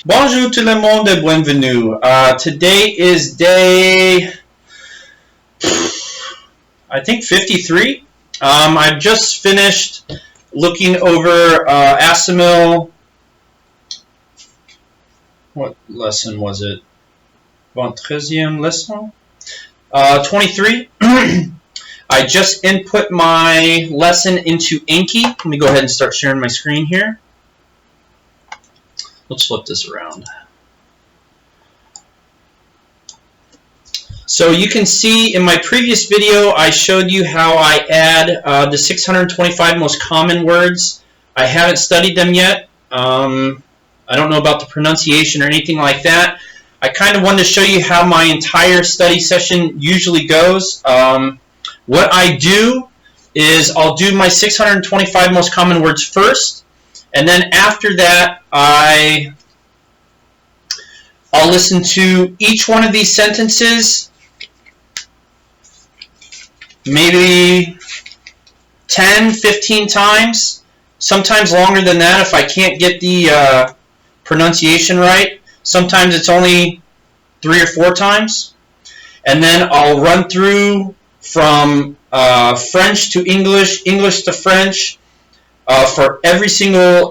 Bonjour tout le monde et bienvenue. Today is day, I think 53. I've just finished looking over Assimil. What lesson was it? 13e lesson? 23. I just input my lesson into Anki. Let me go ahead and start sharing my screen here. Let's flip this around. So you can see in my previous video, I showed you how I add the 625 most common words. I haven't studied them yet. I don't know about the pronunciation or anything like that. I kind of wanted to show you how my entire study session usually goes. What I do is I'll do my 625 most common words first, and then after that I'll listen to each one of these sentences maybe 10, 15 times, sometimes longer than that if I can't get the pronunciation right. Sometimes it's only 3 or 4 times. And then I'll run through from French to English, English to French for every single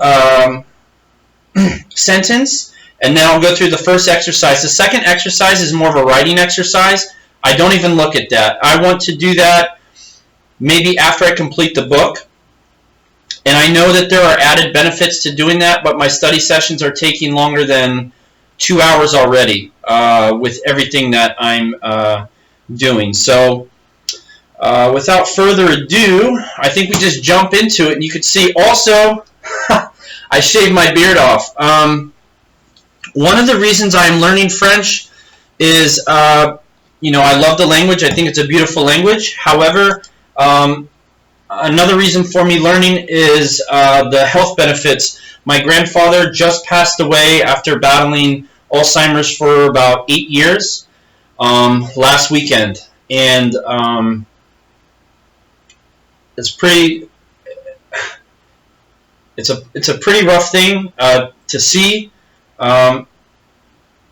sentence. And then I'll go through the first exercise. The second exercise is more of a writing exercise. I don't even look at that. I want to do that maybe after I complete the book. And I know that there are added benefits to doing that, but my study sessions are taking longer than 2 hours already with everything that I'm doing. So without further ado, I think we just jump into it. And you can see also, I shaved my beard off. One of the reasons I'm learning French is, you know, I love the language. I think it's a beautiful language. However, another reason for me learning is the health benefits. My grandfather just passed away after battling Alzheimer's for about 8 years last weekend, and it's a pretty rough thing to see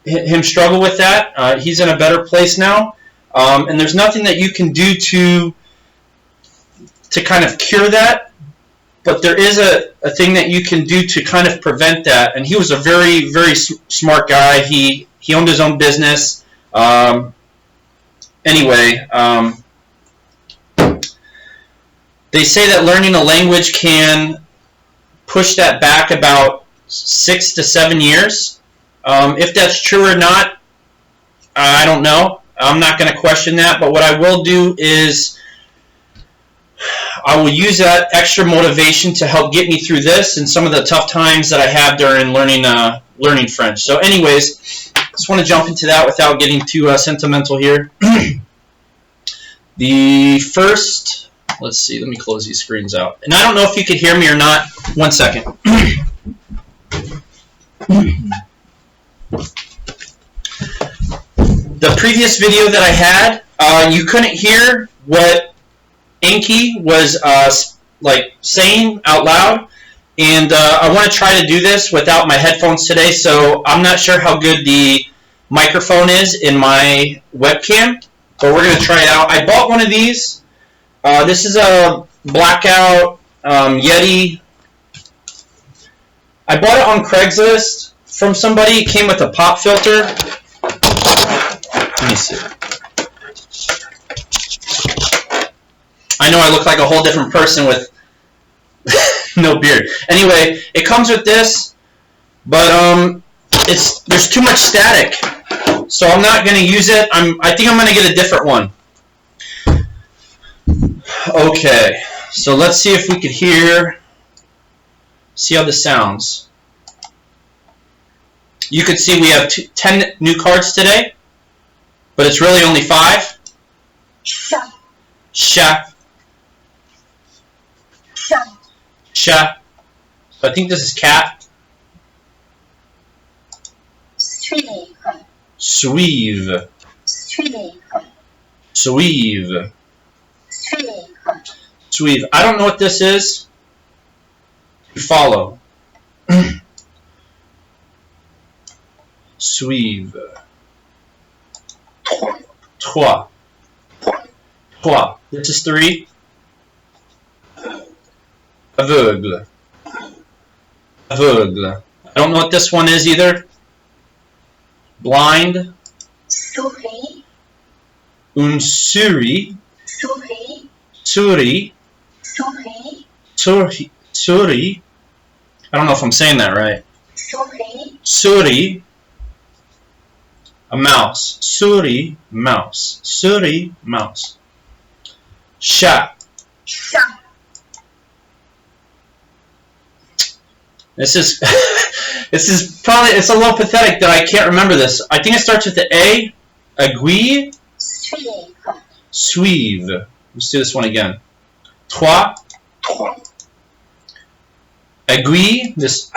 him struggle with that. He's in a better place now, and there's nothing that you can do to kind of cure that, but there is a thing that you can do to kind of prevent that. And he was a very, very smart guy. He owned his own business. Anyway, they say that learning a language can push that back about 6 to 7 years. If that's true or not, I don't know. I'm not going to question that, but what I will do is I will use that extra motivation to help get me through this and some of the tough times that I have during learning French. So anyways, just want to jump into that without getting too sentimental here. The first, let's see, let me close these screens out. And I don't know if you could hear me or not. 1 second. The previous video that I had, you couldn't hear what Anki was like saying out loud, and I want to try to do this without my headphones today, so I'm not sure how good the microphone is in my webcam, but we're going to try it out. I bought one of these. This is a blackout Yeti. I bought it on Craigslist from somebody. It came with a pop filter. Let me see. I know I look like a whole different person with no beard. Anyway, it comes with this, but there's too much static, so I'm not going to use it. I think I'm going to get a different one. Okay, so let's see if we could see how this sounds. You could see we have 10 new cards today, but it's really only 5. Sha. Sha. I think this is cat. Suivre. Suivre. Suivre. Suivre. I don't know what this is. Follow. Suivre. Trois. Trois. This is 3. Aveugle. Aveugle. I don't know what this one is either. Blind. Souris. Une souris. Souris. Souris. Souris. Souris. Souris. I don't know if I'm saying that right. Souris. Souris. A mouse. Souris. Mouse. Souris. Mouse. Chat. Chat. This is this is probably, it's a little pathetic that I can't remember this. I think it starts with the A. Aiguille. Suivre. Suivre. Let's do this one again. Trois. Trois. Aiguille. This.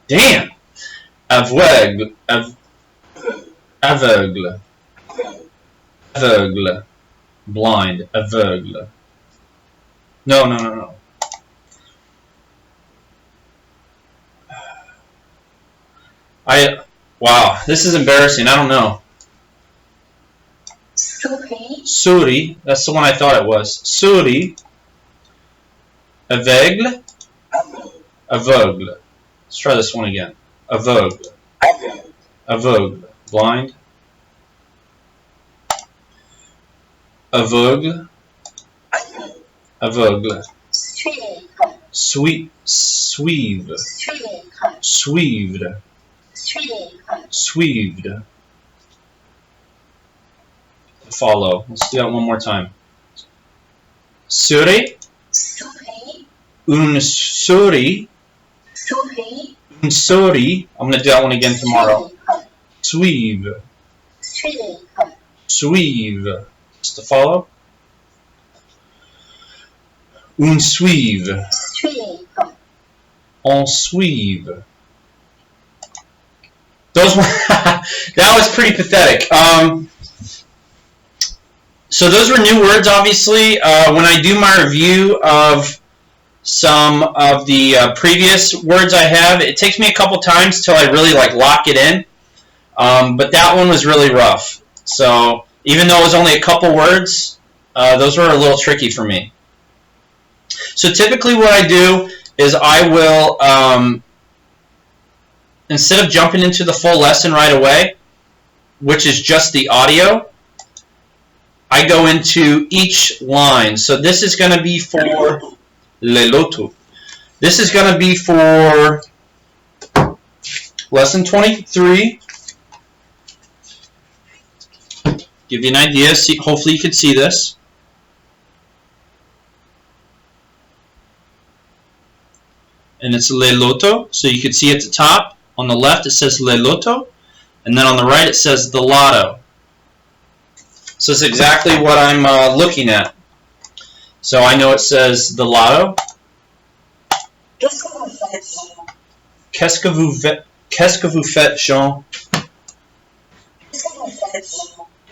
Damn. Aveugle. Aveugle. Aveugle. Blind. Aveugle. No. Wow, this is embarrassing. I don't know. Souris. Souris, that's the one I thought it was. Souris. Aveugle. Aveugle. Let's try this one again. Aveugle. Aveugle. Blind. Aveugle. Aveugle. Suivre. Suivre. Suivre. Suivre. Suivre. Suivre. Follow. Let's do that one more time. Souris. Souris. Une souris. Souris. Une souris. I'm going to do that one again tomorrow. Suivre. Suivre. Suivre. Just to follow. Un suivre. Suivre. On suivre. Those were that was pretty pathetic. So those were new words, obviously. When I do my review of some of the previous words I have, it takes me a couple times till I really lock it in. But that one was really rough. So even though it was only a couple words, those were a little tricky for me. So typically what I do is I will, instead of jumping into the full lesson right away, which is just the audio, I go into each line. So this is going to be for le loto. This is going to be for lesson 23. Give you an idea. See, hopefully you can see this. And it's le loto. So you can see at the top, on the left it says le loto, and then on the right it says the lotto. So it's exactly what I'm looking at. So I know it says the lotto. Qu'est-ce que vous faites, Jean?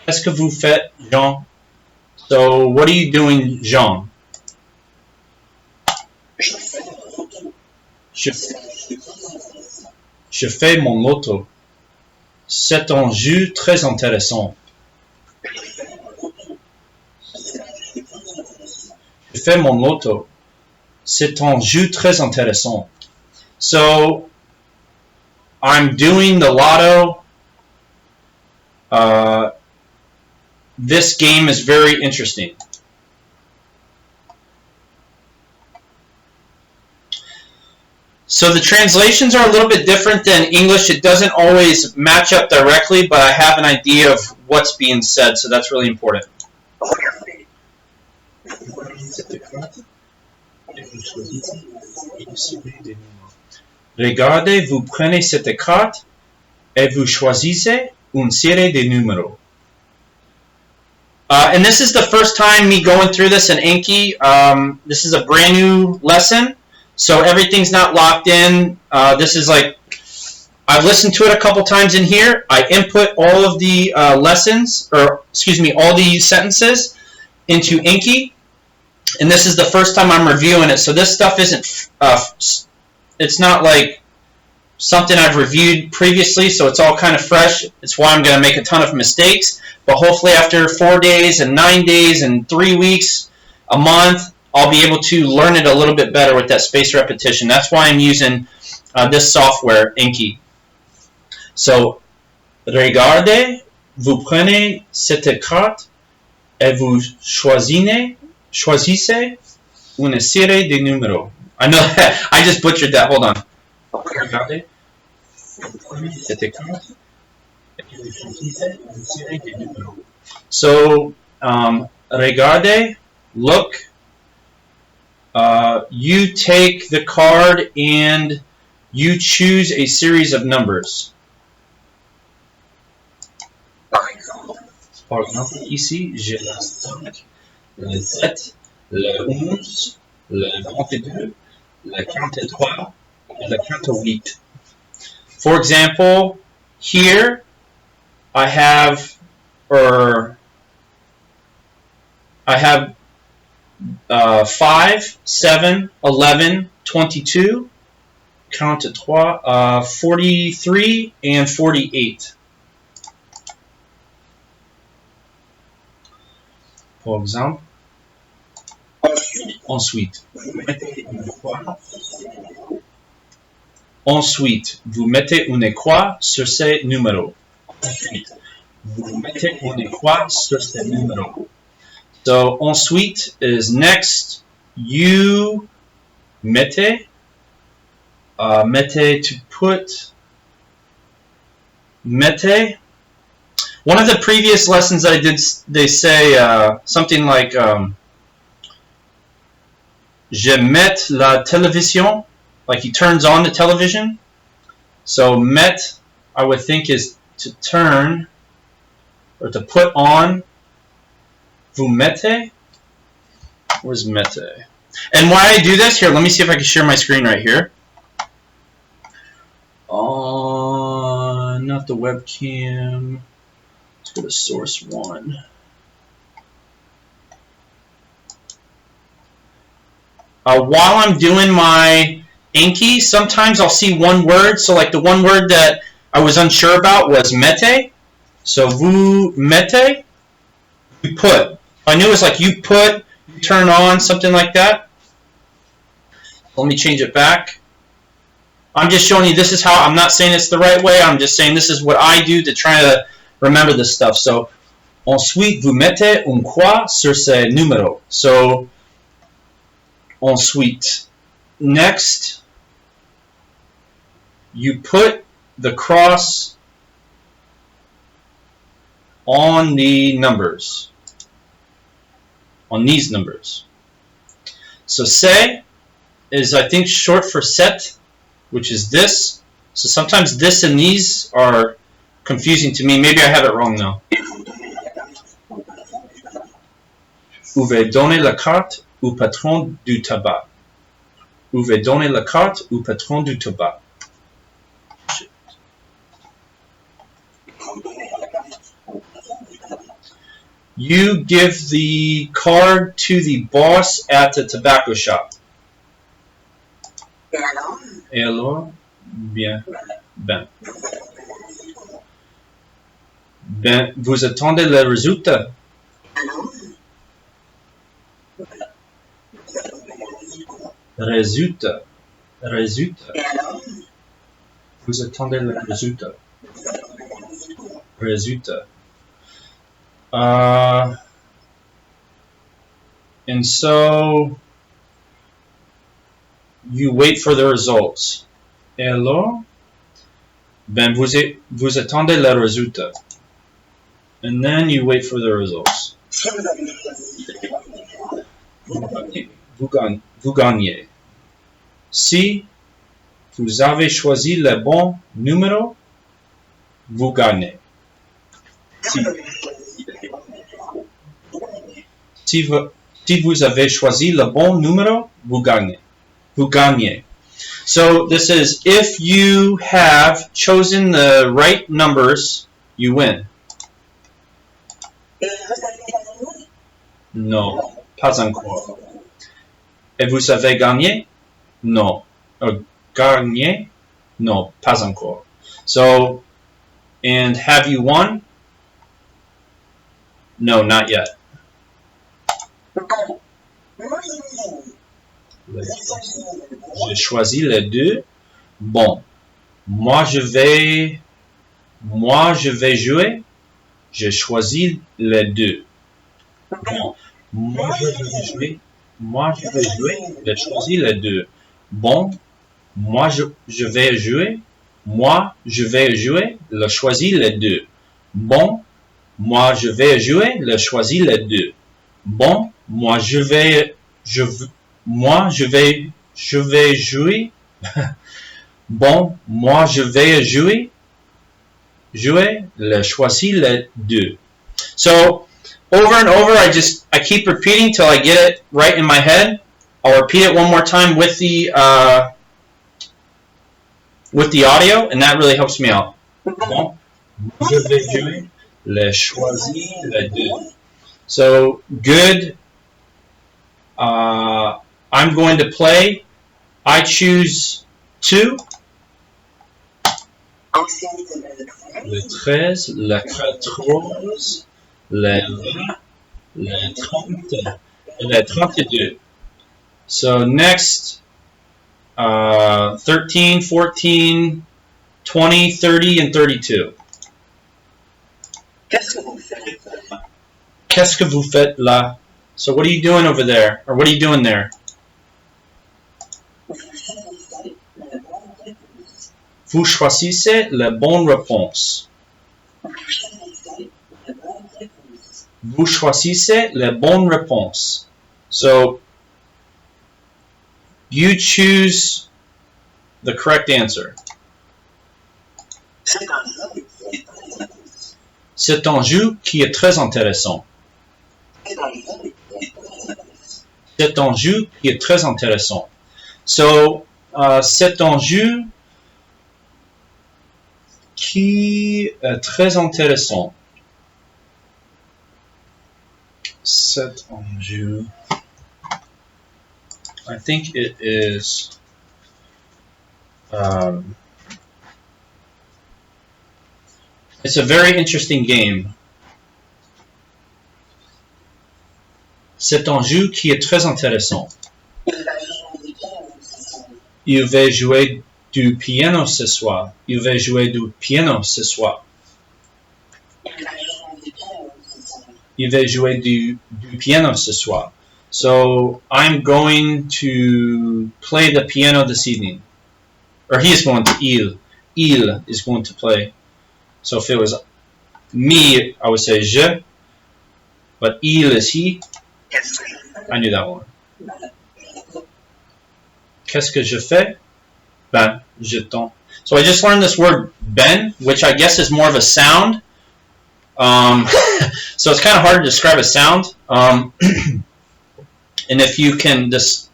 Qu'est-ce que vous faites, Jean? So what are you doing, Jean? Je fais mon loto. C'est un jeu très intéressant. Je fais mon loto. C'est un jeu très intéressant. So, I'm doing the lotto. This game is very interesting. So the translations are a little bit different than English. It doesn't always match up directly, but I have an idea of what's being said, so that's really important. Regardez, vous prenez cette carte et vous choisissez une série de numéros. And this is the first time me going through this in Anki. This is a brand new lesson, so everything's not locked in. This is like, I've listened to it a couple times in here. I input all of the lessons, or excuse me, all the sentences into Anki, and this is the first time I'm reviewing it. So this stuff isn't, it's not like something I've reviewed previously, so it's all kind of fresh. It's why I'm going to make a ton of mistakes. But hopefully after 4 days and 9 days and 3 weeks, a month, I'll be able to learn it a little bit better with that spaced repetition. That's why I'm using this software, Anki. So, regardez, vous prenez cette carte et vous choisissez une série de numéros. I know that. I just butchered that. Hold on. Regardez, vous prenez cette carte et vous choisissez une série de numéros. So, regardez, look. You take the card and you choose a series of numbers. Par exemple, ici, j'ai le 5, le 7, le 11, le 22, le 43, and le 48. For example, here I have 5, 7, 11, 22, 43, 43, and 48. Par exemple, ensuite, vous mettez une croix sur ces numéros. Ensuite, vous mettez une croix sur ces numéros. So, ensuite is next. You mettez, mettez to put, mettez. One of the previous lessons I did, they say something like, je mets la télévision, like he turns on the television. So, met, I would think, is to turn, or to put on. Vous mettez? Where's mettez? And why I do this, here, let me see if I can share my screen right here. Not the webcam. Let's go to source 1. While I'm doing my Anki, sometimes I'll see one word. So like the one word that I was unsure about was mettez. So vous mettez, you put. I knew it was like you put, you turn on, something like that. Let me change it back. I'm just showing you this is how, I'm not saying it's the right way, I'm just saying this is what I do to try to remember this stuff. So, ensuite, vous mettez une croix sur ces numéros. So, ensuite, next, you put the cross on the numbers. On these numbers. So say is, I think, short for set, which is this. So sometimes this and these are confusing to me. Maybe I have it wrong now. Pouvez donner la carte au patron du tabac. Pouvez donner la carte au patron du tabac. You give the card to the boss at the tobacco shop. Et alors? Bien. Ben. Ben, vous attendez le résultat? Résultat. Résultat. Vous attendez le résultat. Résultat. And so you wait for the results. Et alors, ben vous attendez le résultat. And then you wait for the results. Vous gagnez. Si vous avez choisi le bon numéro, vous gagnez. Si vous avez choisi le bon numéro, vous gagnez. Vous gagnez. So this is, if you have chosen the right numbers, you win. Non, pas encore. Et vous avez gagné? Non. Gagné? No, pas encore. So, and have you won? No, not yet. Bon. Moi, je vais. J'ai choisi le 2. Bon. Moi, je vais jouer. J'ai choisi le 2. Bon. Moi, je vais jouer. J'ai choisi le 2. Bon. Moi, je vais jouer. Moi, je vais jouer. J'ai choisi le 2. Bon. Moi, je vais jouer. J'ai choisi le 2. Bon. Moi, je vais jouer. Bon, moi, je vais jouer. Le choisi le 2. So, over and over, I keep repeating till I get it right in my head. I'll repeat it one more time with the audio, and that really helps me out. Bon, je vais jouer. Le choisi le 2. So, good. I'm going to play. I choose 2. Le 13, le 14, le 20, le 30, et le 32. So next, 13, 14, 20, 30, and 32. Qu'est-ce que vous faites là? So what are you doing over there? Or what are you doing there? Vous choisissez la bonne réponse. Vous choisissez la bonne réponse. So, you choose the correct answer. C'est un jeu qui est très intéressant. C'est un jeu qui est très intéressant. So, c'est un jeu qui est très intéressant. C'est un jeu. I think it is. It's a very interesting game. C'est un jeu qui est très intéressant. Il va jouer du piano ce soir. Il va jouer du piano ce soir. Il va jouer du piano ce soir. So I'm going to play the piano this evening. Or he is going to. Il is going to play. So if it was me, I would say je. But il is he. I knew that one. Qu'est-ce que je fais? Ben, je tends. So I just learned this word ben, which I guess is more of a sound. So it's kind of hard to describe a sound. And if you can just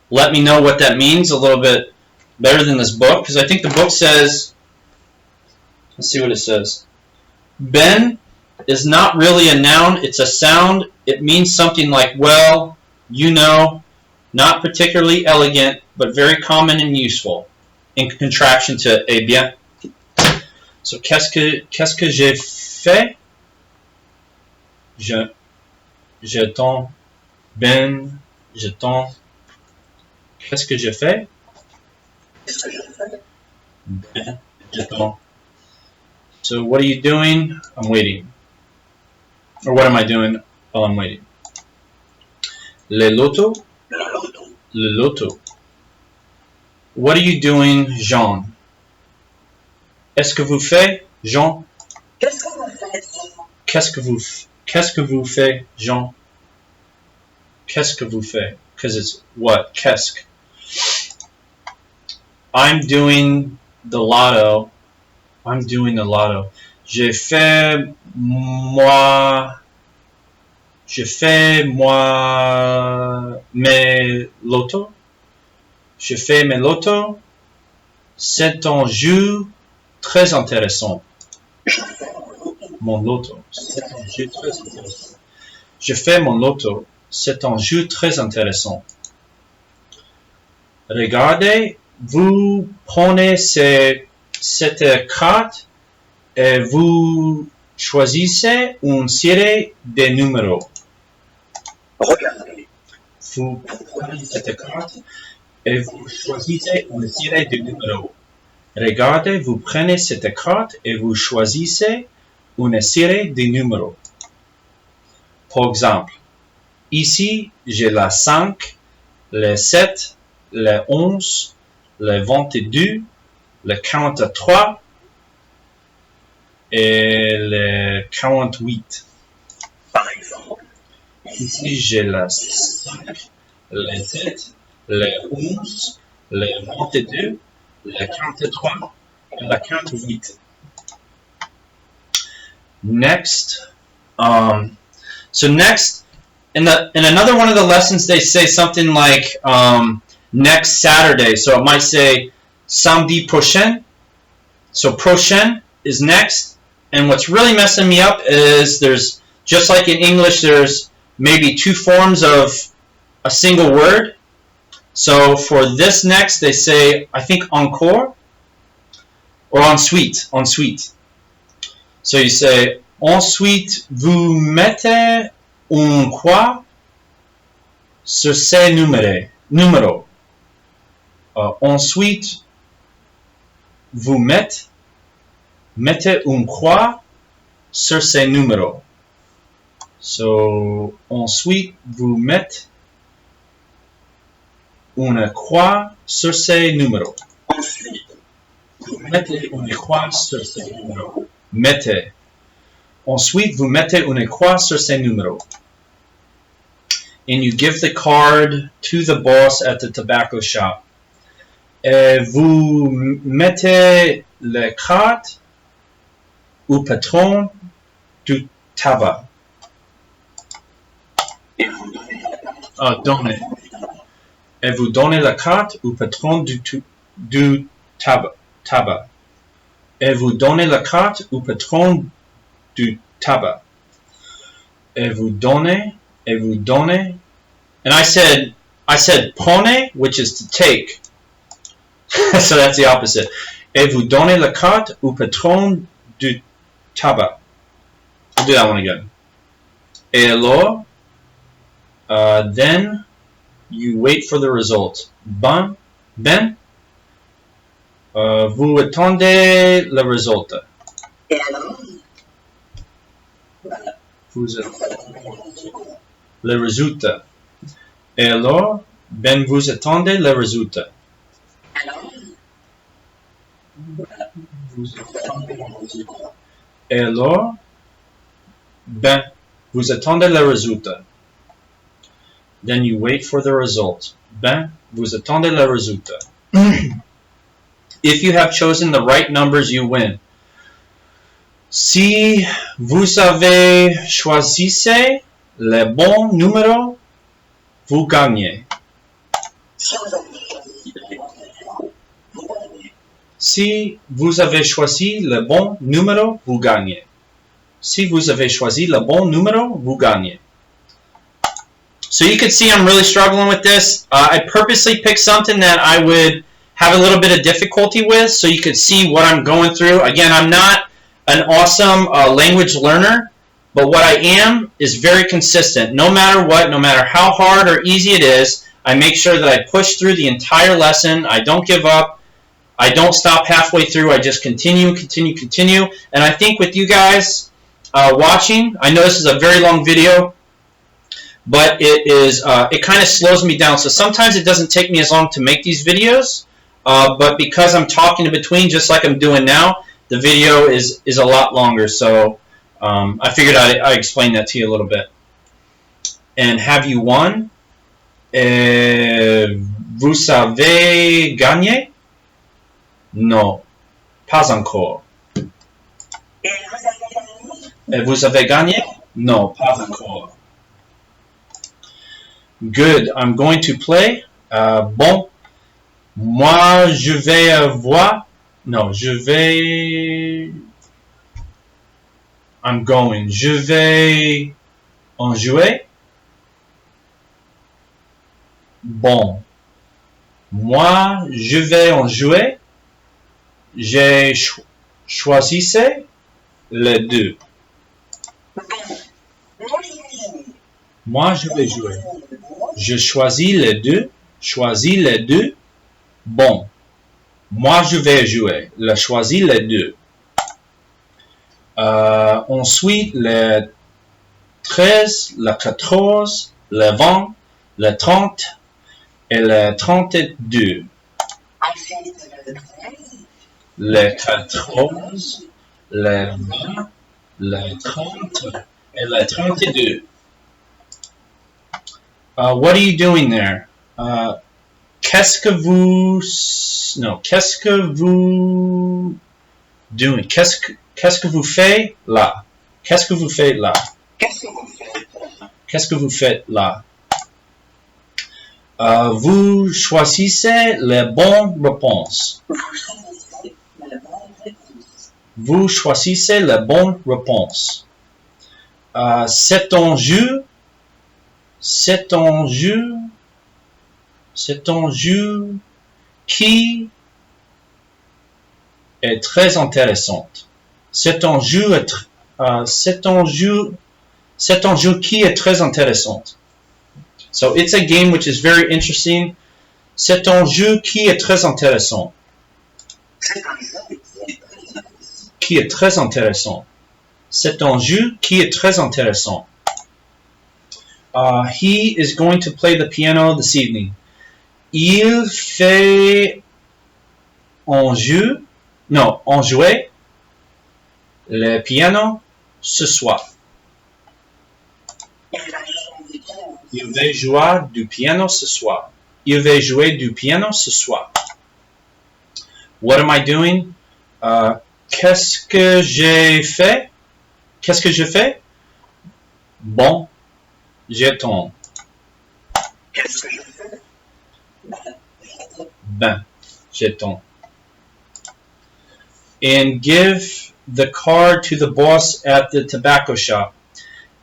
let me know what that means a little bit better than this book, because I think the book says, let's see what it says. Ben is not really a noun, it's a sound. It means something like, well, you know, not particularly elegant, but very common and useful. In contraction to eh bien. So, qu'est-ce que j'ai fait? Je tends. Ben, je tends. Qu'est-ce que j'ai fait? Ben, je tends. So, what are you doing? I'm waiting. Or what am I doing while I'm waiting? Le loto? Le loto. What are you doing, Jean? Est-ce que vous faites, Jean? Qu'est-ce que vous faites? Qu'est-ce que vous faites, Jean? Qu'est-ce que vous faites? Because it's what? Qu'est-ce? I'm doing the lotto. I'm doing the lotto. J'ai fait mes lotos. Je fais mes lotos. C'est un jeu très intéressant. Mon loto. C'est un jeu très intéressant. Je fais mon loto. C'est un jeu très intéressant. Regardez vous prenez cette carte et vous choisissez une série de numéros. Regardez. Vous prenez cette carte et vous choisissez une série de numéros. Regardez, vous prenez cette carte et vous choisissez une série de numéros. Par exemple, ici, j'ai la 5, le 7, le 11, le 22, le 43 et le 48. Par exemple. Ici, j'ai le 5, le 7, le 11, le 22, le 43 et le 48. Next, so next, in another one of the lessons, they say something like next Saturday. So it might say samedi prochain. So prochain is next. And what's really messing me up is there's, just like in English, there's maybe two forms of a single word. So for this next, they say, I think encore or ensuite, ensuite. So you say, ensuite, vous mettez un quoi sur ces numéros. Ensuite, vous mettez un croix sur ces numéros. So, ensuite, vous mettez une croix sur ces numéros. Ensuite, Vous mettez une croix sur ces numéros. Mettez. Ensuite, vous mettez une croix sur ces numéros. And you give the card to the boss at the tobacco shop. Et vous mettez la carte au patron du tabac. et vous donnez la carte. Donnez. Et vous donnez la carte au patron du tabac. Et vous donnez la carte au patron du tabac. Et vous donnez. And I said prenez, which is to take. So that's the opposite. Et vous donnez la carte au patron du tabac. I'll do that one again. Et alors, then you wait for the result. Ben, vous attendez le résultat. Et alors, Vous attendez le résultat. Et alors, ben vous attendez le résultat. alors, Vous attendez le résultat. Et alors, ben vous attendez le résultat. Then you wait for the result. Ben vous attendez le résultat. If you have chosen the right numbers, you win. Si vous avez choisi le bon numéro, vous gagnez. si vous avez choisi le bon numéro, vous gagnez. Si vous avez choisi le bon numéro, vous gagnez. Si vous avez choisi le bon numéro, vous gagnez. So you can see I'm really struggling with this. I purposely picked something that I would have a little bit of difficulty with so you could see what I'm going through. Again, I'm not an awesome language learner, but what I am is very consistent. No matter what, no matter how hard or easy it is, I make sure that I push through the entire lesson. I don't give up. I don't stop halfway through. I just continue. And I think with you guys watching, I know this is a very long video, but it kind of slows me down. So sometimes it doesn't take me as long to make these videos, but because I'm talking in between, just like I'm doing now, the video is a lot longer. So I figured I'd explain that to you a little bit. And have you won? Vous avez gagné? Non, pas encore. Et vous avez gagné? Vous avez gagné? Non, pas encore. Good. I'm going to play. Bon. Moi, je vais voir. Non, je vais. I'm going. Je vais en jouer. Bon. Moi, je vais en jouer. J'ai choisi les deux. Moi, je vais jouer. Je choisis les deux. Choisis les deux. Bon. Moi, je vais jouer. Je choisis les deux. Ensuite, le 13, le 14, le 20, le 30 et le 32. Le 14, le 20, le 30 et le 32. What are you doing there? Qu'est-ce que vous... Non, qu'est-ce que vous... doing? Qu'est-ce que vous faites là? Qu'est-ce que vous faites là? Qu'est-ce que vous faites là? Vous choisissez les bonnes réponses. Vous choisissez les bonnes réponses. C'est un jeu. C'est un jeu. C'est un jeu qui est très intéressant. C'est un jeu. C'est un jeu qui est très intéressant. So it's a game which is very interesting. C'est un jeu qui est très intéressant. Qui est très intéressant. C'est un jeu qui est très intéressant. He is going to play the piano this evening. Il fait un jeu, non, on jouait le piano ce soir. Il va jouer du piano ce soir. Il va jouer du piano ce soir. What am I doing? Qu'est-ce que j'ai fait? Qu'est-ce que je fais? Bon, j'attends. Qu'est-ce que je fais? Ben, j'attends. And give the card to the boss at the tobacco shop.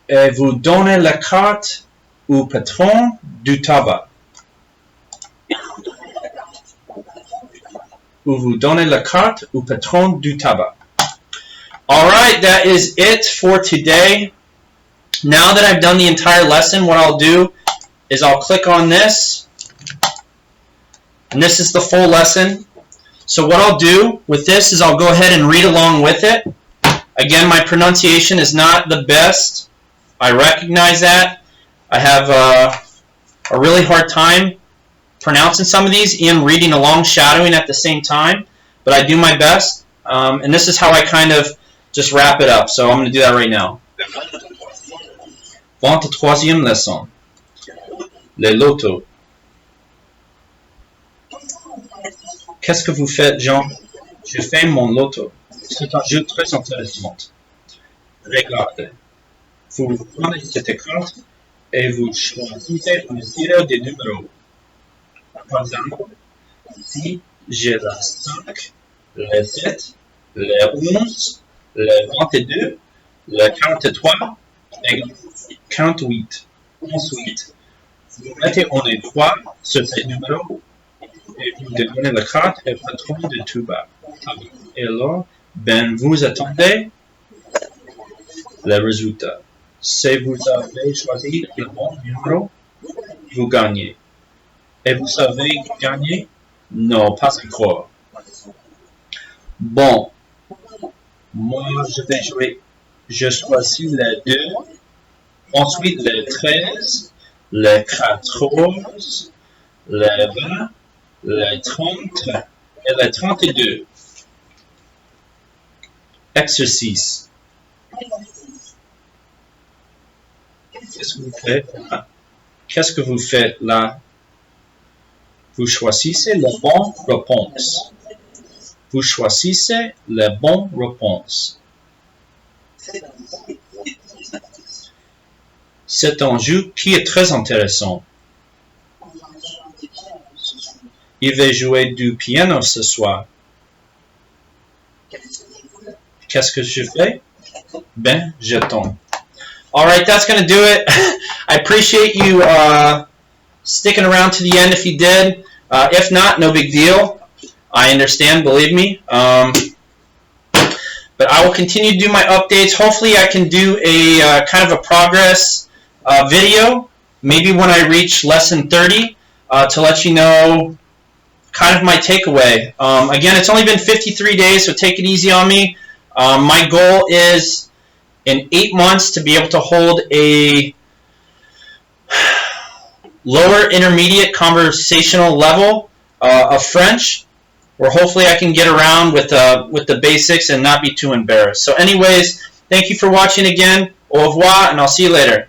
Et vous donnez la carte au patron du tabac. Ou vous donnez la carte au patron du tabac. Alright, that is it for today. Now that I've done the entire lesson, what I'll do is I'll click on this. And this is the full lesson. So what I'll do with this is I'll go ahead and read along with it. Again, my pronunciation is not the best. I recognize that. I have a really hard time pronouncing some of these and reading along, shadowing at the same time. But I do my best. And this is how I kind of just wrap it up. So I'm going to do that right now. 23e leçon. Les lotos. Qu'est-ce que vous faites, Jean? Je fais mon loto. C'est un jeu très intéressant. Regardez. Vous prenez cette carte et vous choisissez une série de numéros. Par exemple, si j'ai la 5, le 7, le 11, le 22, le 43 et 48. Ensuite, vous mettez en étoile sur ces numéros et vous donnez la carte au patron de tuba. Et alors, ben vous attendez le résultat. Si vous avez choisi le bon numéro, vous gagnez. Et vous savez gagner? Non, pas encore. Bon, moi je vais jouer. Je choisis le 2, ensuite le 13, le 14, le 20, le 30 et le 32. Exercice. Qu'est-ce que vous faites là? Qu'est-ce que vous faites là? Vous choisissez la bonne réponse. Vous choisissez la bonne réponse. C'est un jeu qui est très intéressant. Il va jouer du piano ce soir. Qu'est-ce que je fais? Ben, j'attends. Alright, that's going to do it. I appreciate you sticking around to the end if you did. If not, no big deal. I understand, believe me. But I will continue to do my updates. Hopefully I can do a kind of a progress video, maybe when I reach lesson 30, to let you know kind of my takeaway. Again, it's only been 53 days, so take it easy on me. My goal is in 8 months to be able to hold a lower intermediate conversational level of French, where hopefully I can get around with the basics and not be too embarrassed. So anyways, thank you for watching again. Au revoir, and I'll see you later.